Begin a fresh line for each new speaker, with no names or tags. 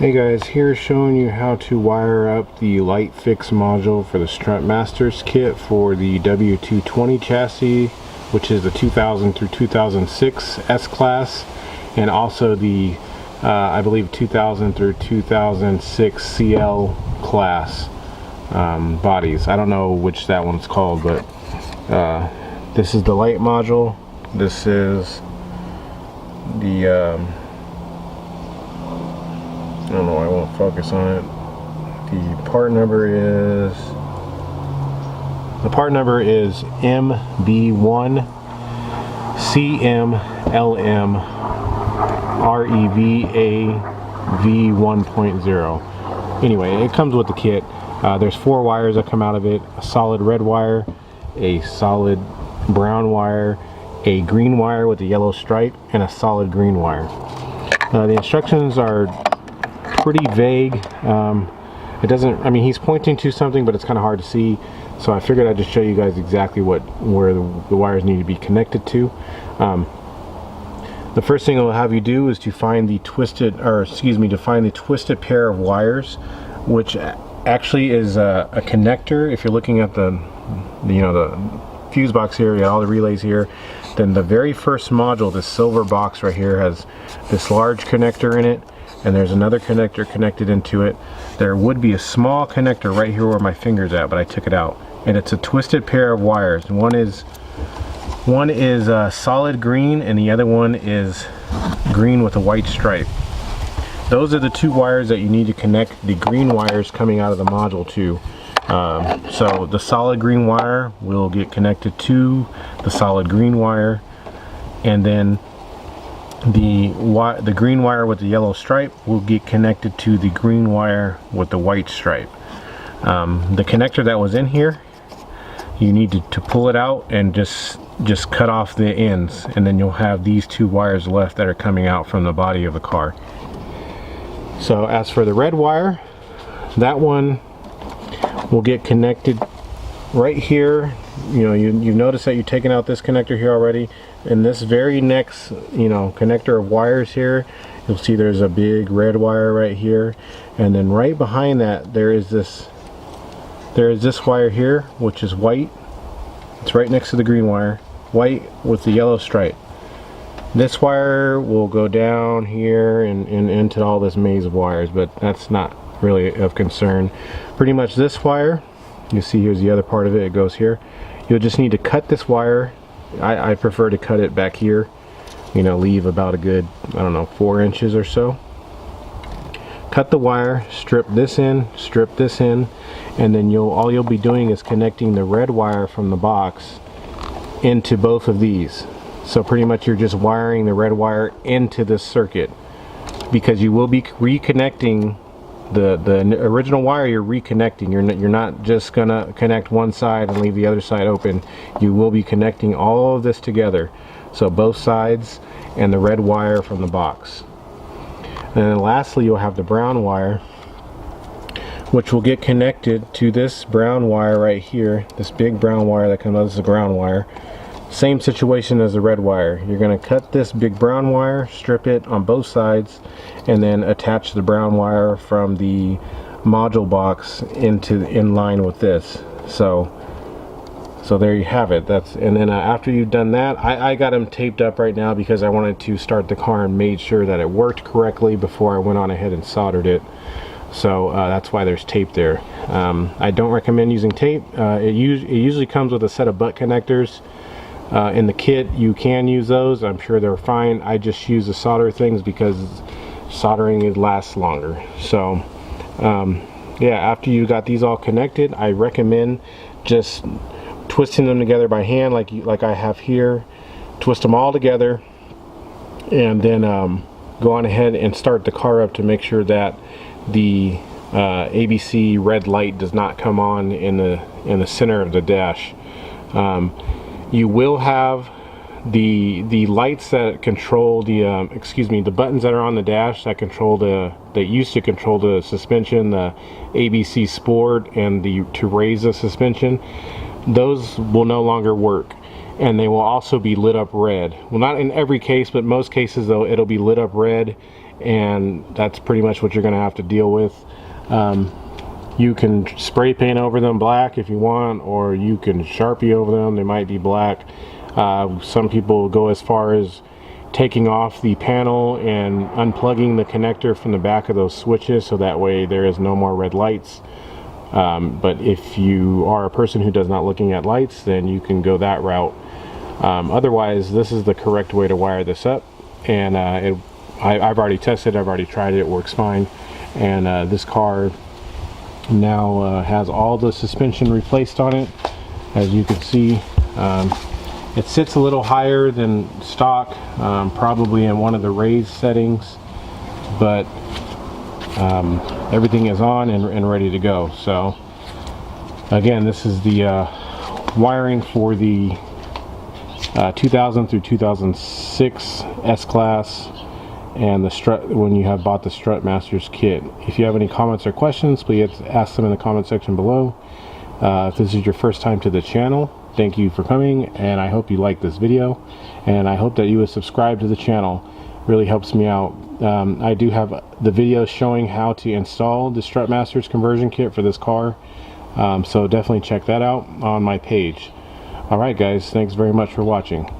Hey guys, here showing you how to wire up the light fix module for the Strutmasters kit for the W220 chassis, which is the 2000 through 2006 S-Class, and also the I believe 2000 through 2006 CL class bodies. I don't know which that one's called, but this is the light module. This is the I don't know why I won't focus on it. The part number is MB1 CMLM REVA V1.0. Anyway, it comes with the kit. There's 4 wires that come out of it: a solid red wire, a solid brown wire, a green wire with a yellow stripe, and a solid green wire. The instructions are pretty vague. It doesn't, I mean, he's pointing to something, but it's kind of hard to see, so I figured I'd just show you guys exactly where the wires need to be connected to. The first thing it'll have you do is to find the twisted pair of wires, which actually is a connector. If you're looking at the fuse box here, you got all the relays here. Then the very first module, this silver box right here, has this large connector in it, and there's another connector connected into it. There would be a small connector right here where my finger's at, but I took it out, and it's a twisted pair of wires. One is solid green, and the other one is green with a white stripe. Those are the 2 wires that you need to connect the green wires coming out of the module to. So the solid green wire will get connected to the solid green wire, and then the green wire with the yellow stripe will get connected to the green wire with the white stripe. The connector that was in here, you need to pull it out and just cut off the ends, and then you'll have these 2 wires left that are coming out from the body of the car. So as for the red wire, that one will get connected right here. You've noticed that you've taken out this connector here already, and this very next connector of wires here, you'll see there's a big red wire right here, and then right behind that there is this wire here, which is white. It's right next to the green wire, white with the yellow stripe. This wire will go down here and into all this maze of wires, but that's not really of concern. Pretty much this wire, you see here's the other part of it, it goes here. You'll just need to cut this wire. I prefer to cut it back here, leave about a good, I don't know, 4 inches or so. Cut the wire, strip this in, and then all you'll be doing is connecting the red wire from the box into both of these. So pretty much you're just wiring the red wire into this circuit, because you will be reconnecting the original wire. You're reconnecting. You're not just gonna connect one side and leave the other side open. You will be connecting all of this together, so both sides and the red wire from the box. And then lastly, you'll have the brown wire, which will get connected to this brown wire right here. This big brown wire that comes out, this is a ground wire. Same situation as the red wire. You're going to cut this big brown wire, strip it on both sides, and then attach the brown wire from the module box in line with this. So there you have it. And then after you've done that, I got them taped up right now because I wanted to start the car and made sure that it worked correctly before I went on ahead and soldered it. So that's why there's tape there. I don't recommend using tape. It usually comes with a set of butt connectors. In the kit you can use those. I'm sure they're fine. I just use the solder things because soldering it lasts longer. So yeah, after you got these all connected, I recommend just twisting them together by hand like I have here. Twist them all together, and then go on ahead and start the car up to make sure that the ABC red light does not come on in the center of the dash. You will have the lights that control the the buttons that are on the dash that used to control the suspension, the ABC Sport and to raise the suspension. Those will no longer work, and they will also be lit up red. Well, not in every case, but most cases though, it'll be lit up red, and that's pretty much what you're going to have to deal with. You can spray paint over them black if you want, or you can Sharpie over them. They might be black. Some people go as far as taking off the panel and unplugging the connector from the back of those switches, so that way there is no more red lights. But if you are a person who does not looking at lights, then you can go that route. Otherwise, this is the correct way to wire this up, and I've already tested, I've already tried it, it works fine. And this car now has all the suspension replaced on it. As you can see, it sits a little higher than stock, probably in one of the raised settings, but everything is on and ready to go. So again, this is the wiring for the 2000 through 2006 S-Class and the Strut, when you have bought the Strutmasters kit. If you have any comments or questions, please ask them in the comment section below. If this is your first time to the channel, thank you for coming, and I hope you like this video, and I hope that you would subscribe to the channel. Really helps me out. I do have the video showing how to install the Strutmasters conversion kit for this car, so definitely check that out on my page. Alright guys, thanks very much for watching.